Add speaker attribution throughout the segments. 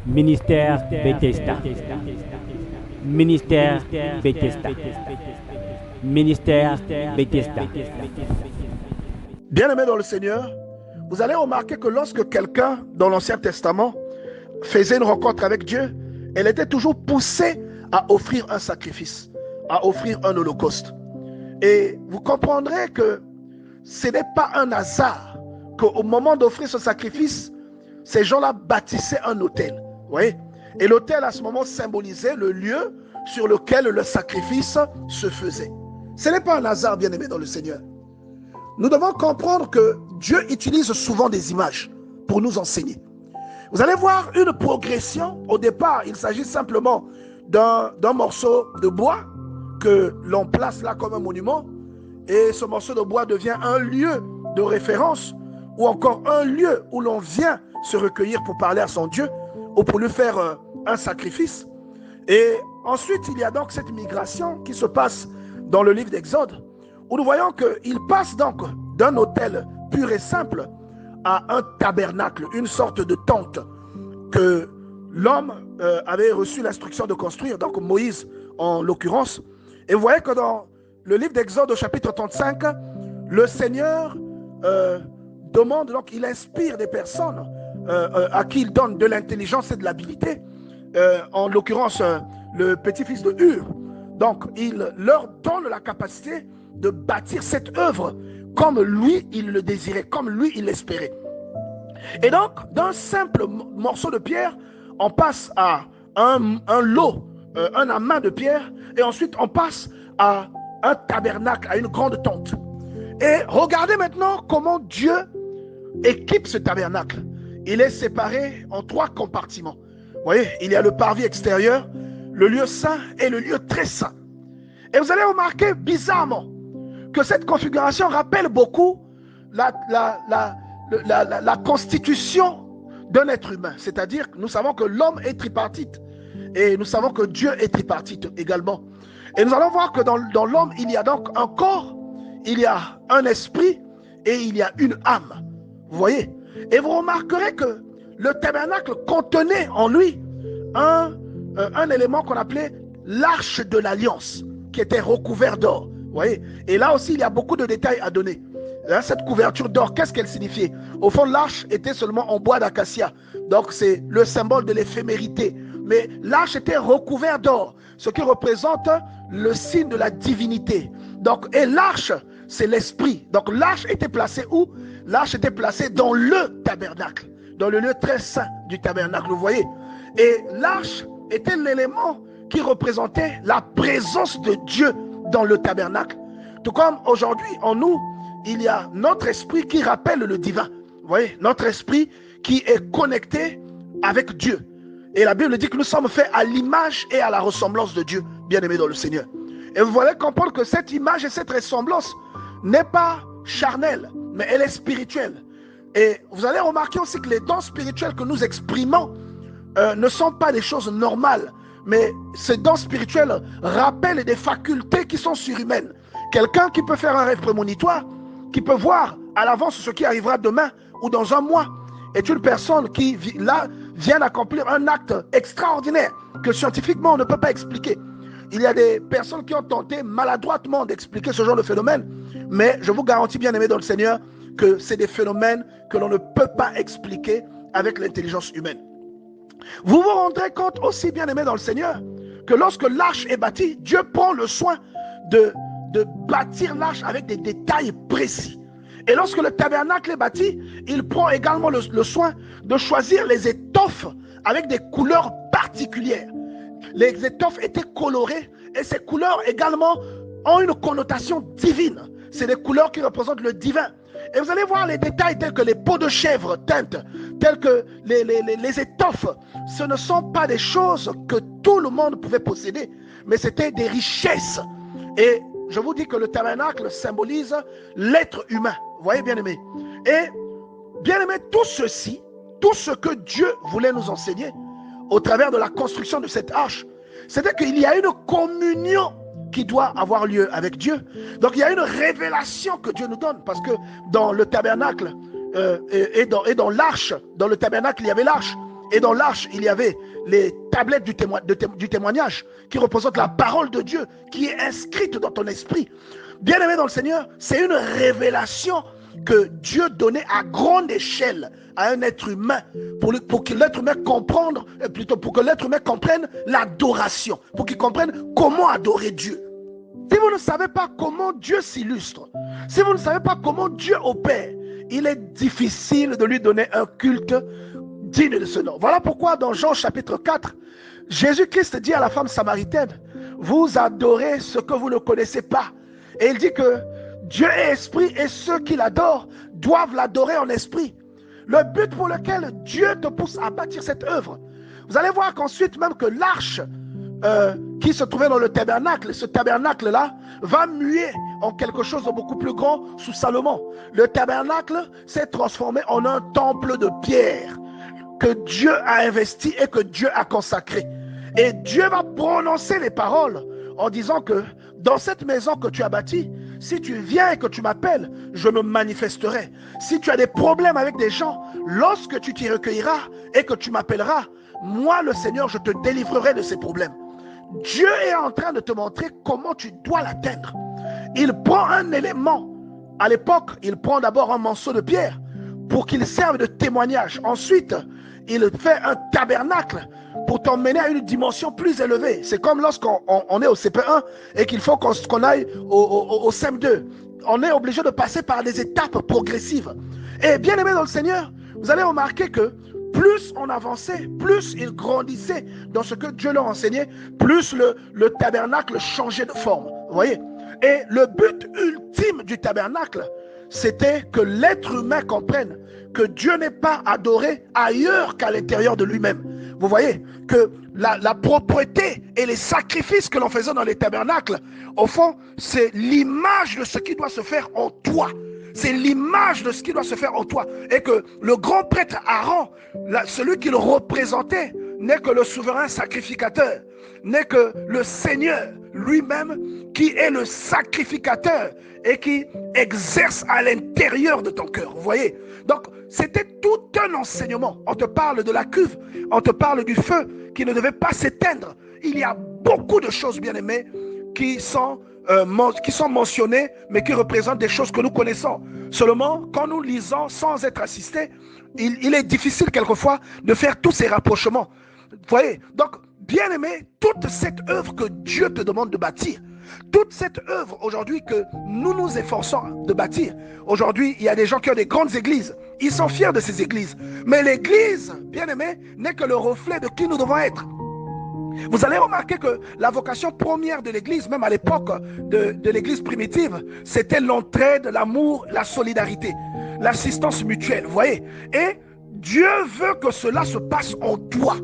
Speaker 1: Ministère Bethesda. Ministère Bethesda. Ministère Bethesda.
Speaker 2: Bien-aimés dans le Seigneur, vous allez remarquer que lorsque quelqu'un dans l'Ancien Testament faisait une rencontre avec Dieu, elle était toujours poussée à offrir un sacrifice, à offrir un holocauste. Et vous comprendrez que ce n'est pas un hasard qu'au moment d'offrir ce sacrifice, ces gens-là bâtissaient un autel. Vous voyez? Et l'autel à ce moment symbolisait le lieu sur lequel le sacrifice se faisait. Ce n'est pas un hasard, bien-aimés dans le Seigneur. Nous devons comprendre que Dieu utilise souvent des images pour nous enseigner. Vous allez voir une progression. Au départ, il s'agit simplement d'un morceau de bois que l'on place là comme un monument. Et ce morceau de bois devient un lieu de référence ou encore un lieu où l'on vient se recueillir pour parler à son Dieu ou pour lui faire un sacrifice. Et ensuite, il y a donc cette migration qui se passe dans le livre d'Exode, où nous voyons qu'il passe donc d'un autel pur et simple à un tabernacle, une sorte de tente que l'homme avait reçu l'instruction de construire, donc Moïse en l'occurrence. Et vous voyez que dans le livre d'Exode au chapitre 35, le Seigneur demande, donc il inspire des personnes à qui il donne de l'intelligence et de l'habilité, en l'occurrence le petit-fils de Hur. Donc il leur donne la capacité de bâtir cette œuvre comme lui il le désirait, comme lui il l'espérait. Et donc d'un simple morceau de pierre, on passe à un lot, un amas de pierre, et ensuite on passe à un tabernacle, à une grande tente. Et regardez maintenant comment Dieu équipe ce tabernacle. Il est séparé en 3 compartiments. Vous voyez, il y a le parvis extérieur, le lieu saint et le lieu très saint. Et vous allez remarquer bizarrement que cette configuration rappelle beaucoup la constitution d'un être humain. C'est-à-dire que nous savons que l'homme est tripartite et nous savons que Dieu est tripartite également. Et nous allons voir que dans l'homme, il y a donc un corps, il y a un esprit et il y a une âme. Vous voyez? Et vous remarquerez que le tabernacle contenait en lui un élément qu'on appelait l'arche de l'alliance, qui était recouvert d'or. Vous voyez? Et là aussi, il y a beaucoup de détails à donner. Cette couverture d'or, qu'est-ce qu'elle signifiait? Au fond, l'arche était seulement en bois d'acacia. Donc, c'est le symbole de l'éphémérité. Mais l'arche était recouvert d'or, ce qui représente le signe de la divinité. Donc, et l'arche, c'est l'esprit. Donc, l'arche était placée où? L'arche était placée dans le tabernacle, dans le lieu très saint du tabernacle, vous voyez. Et l'arche était l'élément qui représentait la présence de Dieu dans le tabernacle. Tout comme aujourd'hui, en nous, il y a notre esprit qui rappelle le divin. Vous voyez, notre esprit qui est connecté avec Dieu. Et la Bible dit que nous sommes faits à l'image et à la ressemblance de Dieu, bien-aimés dans le Seigneur. Et vous allez comprendre que cette image et cette ressemblance n'est pas charnelle, mais elle est spirituelle. Et vous allez remarquer aussi que les dons spirituels que nous exprimons ne sont pas des choses normales, mais ces dons spirituels rappellent des facultés qui sont surhumaines. Quelqu'un qui peut faire un rêve prémonitoire, qui peut voir à l'avance ce qui arrivera demain ou dans un mois, est une personne qui là vient d'accomplir un acte extraordinaire que scientifiquement on ne peut pas expliquer. Il y a des personnes qui ont tenté maladroitement d'expliquer ce genre de phénomène, mais je vous garantis, bien aimés dans le Seigneur, que c'est des phénomènes que l'on ne peut pas expliquer avec l'intelligence humaine. Vous vous rendrez compte aussi, bien aimés dans le Seigneur, que lorsque l'arche est bâtie, Dieu prend le soin de bâtir l'arche avec des détails précis. Et lorsque le tabernacle est bâti, il prend également le soin de choisir les étoffes avec des couleurs particulières. Les étoffes étaient colorées et ces couleurs également ont une connotation divine. C'est des couleurs qui représentent le divin. Et vous allez voir les détails tels que les peaux de chèvre teintes, tels que les étoffes. Ce ne sont pas des choses que tout le monde pouvait posséder, mais c'était des richesses. Et je vous dis que le tabernacle symbolise l'être humain. Vous voyez, bien-aimés? Et bien-aimés, tout ceci, tout ce que Dieu voulait nous enseigner au travers de la construction de cette arche, c'était qu'il y a une communion qui doit avoir lieu avec Dieu. Donc il y a une révélation que Dieu nous donne, parce que dans le tabernacle et dans l'arche, dans le tabernacle il y avait l'arche, Et dans l'arche, il y avait les tablettes du témoignage qui représentent la parole de Dieu qui est inscrite dans ton esprit. Bien-aimé dans le Seigneur, c'est une révélation que Dieu donnait à grande échelle à un être humain pour que l'être humain pour que l'être humain comprenne l'adoration, pour qu'il comprenne comment adorer Dieu. Si vous ne savez pas comment Dieu s'illustre, si vous ne savez pas comment Dieu opère, il est difficile de lui donner un culte digne de ce nom. Voilà pourquoi dans Jean chapitre 4, Jésus-Christ dit à la femme samaritaine, vous adorez ce que vous ne connaissez pas. Et il dit que Dieu est esprit et ceux qui l'adorent doivent l'adorer en esprit. Le but pour lequel Dieu te pousse à bâtir cette œuvre, vous allez voir qu'ensuite même que l'arche qui se trouvait dans le tabernacle, ce tabernacle-là va muer en quelque chose de beaucoup plus grand sous Salomon. Le tabernacle s'est transformé en un temple de pierre que Dieu a investi et que Dieu a consacré. Et Dieu va prononcer les paroles en disant que dans cette maison que tu as bâtie, si tu viens et que tu m'appelles, je me manifesterai. Si tu as des problèmes avec des gens, lorsque tu t'y recueilleras et que tu m'appelleras, moi le Seigneur, je te délivrerai de ces problèmes. Dieu est en train de te montrer comment tu dois l'atteindre. Il prend un élément. À l'époque, il prend d'abord un morceau de pierre pour qu'il serve de témoignage. Ensuite, il fait un tabernacle pour t'emmener à une dimension plus élevée. C'est comme lorsqu'on est au CP1 et qu'il faut qu'on aille au CM2. On est obligé de passer par des étapes progressives. Et bien aimé dans le Seigneur, vous allez remarquer que plus on avançait, plus il grandissait dans ce que Dieu leur enseignait, plus le tabernacle changeait de forme. Vous voyez? Et le but ultime du tabernacle, c'était que l'être humain comprenne que Dieu n'est pas adoré ailleurs qu'à l'intérieur de lui-même. Vous voyez que la propreté et les sacrifices que l'on faisait dans les tabernacles, au fond, c'est l'image de ce qui doit se faire en toi. C'est l'image de ce qui doit se faire en toi. Et que le grand prêtre Aaron, celui qui le représentait, n'est que le souverain sacrificateur, n'est que le Seigneur lui-même qui est le sacrificateur et qui exerce à l'intérieur de ton cœur. Vous voyez? Donc, c'était tout un enseignement. On te parle de la cuve, on te parle du feu qui ne devait pas s'éteindre. Il y a beaucoup de choses, bien aimées, qui sont mentionnées, mais qui représentent des choses que nous connaissons. Seulement, quand nous lisons sans être assistés, il est difficile quelquefois de faire tous ces rapprochements. Vous voyez? Donc, bien aimé, toute cette œuvre que Dieu te demande de bâtir, toute cette œuvre aujourd'hui que nous nous efforçons de bâtir. Aujourd'hui, il y a des gens qui ont des grandes églises. Ils sont fiers de ces églises. Mais l'église, bien aimé, n'est que le reflet de qui nous devons être. Vous allez remarquer que la vocation première de l'église, même à l'époque de l'église primitive, c'était l'entraide, l'amour, la solidarité, l'assistance mutuelle, vous voyez. Et Dieu veut que cela se passe en toi.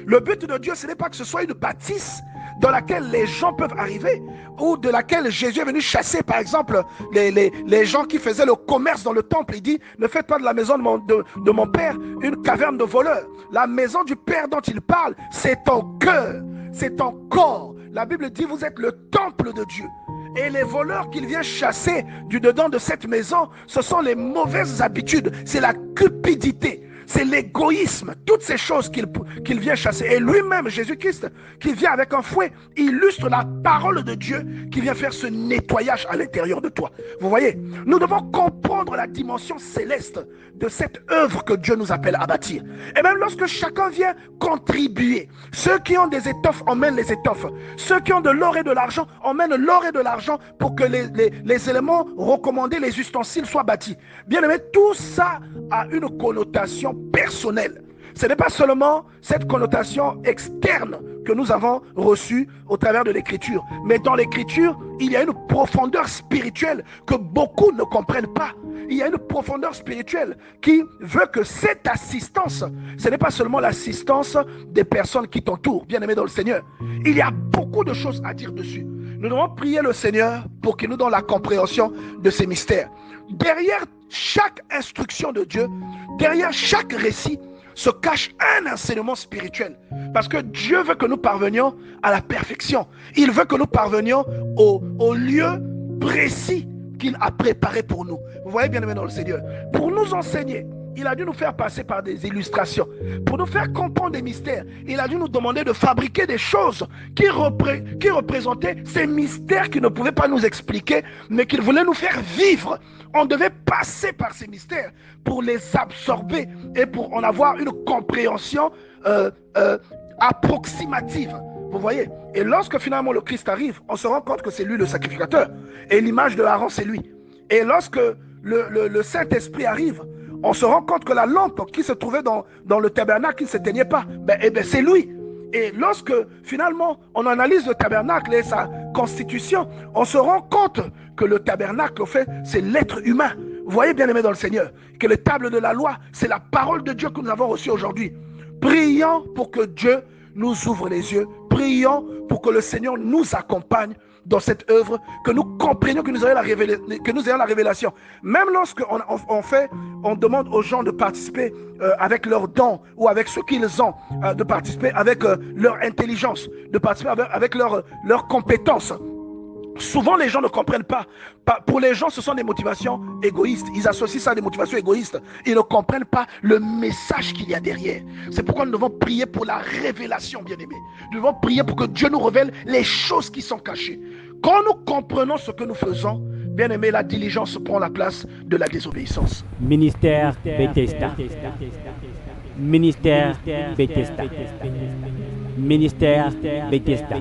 Speaker 2: Le but de Dieu, ce n'est pas que ce soit une bâtisse dans laquelle les gens peuvent arriver ou de laquelle Jésus est venu chasser, par exemple, les gens qui faisaient le commerce dans le temple. Il dit, ne faites pas de la maison de mon Père une caverne de voleurs. La maison du Père dont il parle, c'est ton cœur, c'est ton corps. La Bible dit, vous êtes le temple de Dieu. Et les voleurs qu'il vient chasser du dedans de cette maison, ce sont les mauvaises habitudes, c'est la cupidité. C'est l'égoïsme, toutes ces choses qu'il vient chasser. Et lui-même, Jésus-Christ, qui vient avec un fouet, illustre la parole de Dieu qui vient faire ce nettoyage à l'intérieur de toi. Vous voyez, nous devons comprendre la dimension céleste de cette œuvre que Dieu nous appelle à bâtir. Et même lorsque chacun vient contribuer, ceux qui ont des étoffes emmènent les étoffes, ceux qui ont de l'or et de l'argent emmènent l'or et de l'argent pour que les éléments recommandés, les ustensiles soient bâtis. Bien aimé, tout ça a une connotation personnelle. Ce n'est pas seulement cette connotation externe que nous avons reçue au travers de l'écriture, mais dans l'écriture, il y a une profondeur spirituelle que beaucoup ne comprennent pas. Il y a une profondeur spirituelle qui veut que cette assistance, ce n'est pas seulement l'assistance des personnes qui t'entourent, bien aimés dans le Seigneur. Il y a beaucoup de choses à dire dessus. Nous devons prier le Seigneur pour qu'il nous donne la compréhension de ces mystères. Derrière chaque instruction de Dieu, derrière chaque récit, se cache un enseignement spirituel. Parce que Dieu veut que nous parvenions à la perfection. Il veut que nous parvenions au lieu précis qu'il a préparé pour nous. Vous voyez, bien aimé dans le Seigneur, pour nous enseigner il a dû nous faire passer par des illustrations. Pour nous faire comprendre des mystères, il a dû nous demander de fabriquer des choses qui représentaient ces mystères qu'il ne pouvait pas nous expliquer, mais qu'il voulait nous faire vivre. On devait passer par ces mystères pour les absorber et pour en avoir une compréhension approximative. Vous voyez? Et lorsque finalement le Christ arrive, on se rend compte que c'est lui le sacrificateur. Et l'image de Aaron, c'est lui. Et lorsque le Saint-Esprit arrive, on se rend compte que la lampe qui se trouvait dans le tabernacle, qui ne s'éteignait pas, c'est lui. Et lorsque finalement on analyse le tabernacle et sa constitution, on se rend compte que le tabernacle, au fait, c'est l'être humain. Vous voyez, bien aimé dans le Seigneur, que les tables de la loi, c'est la parole de Dieu que nous avons reçue aujourd'hui. Prions pour que Dieu nous ouvre les yeux. Prions pour que le Seigneur nous accompagne dans cette œuvre, que nous comprenions, que nous ayons la révélation. Même lorsqu'on on demande aux gens de participer avec leurs dons ou avec ce qu'ils ont, de participer avec leur intelligence, de participer avec leurs compétences. Souvent, les gens ne comprennent pas. Pour les gens, ce sont des motivations égoïstes. Ils associent ça à des motivations égoïstes. Ils ne comprennent pas le message qu'il y a derrière. C'est pourquoi nous devons prier pour la révélation, bien-aimés. Nous devons prier pour que Dieu nous révèle les choses qui sont cachées. Quand nous comprenons ce que nous faisons, bien-aimés, la diligence prend la place de la désobéissance.
Speaker 1: Ministère Bethesda. Ministère Bethesda. Ministère Bethesda.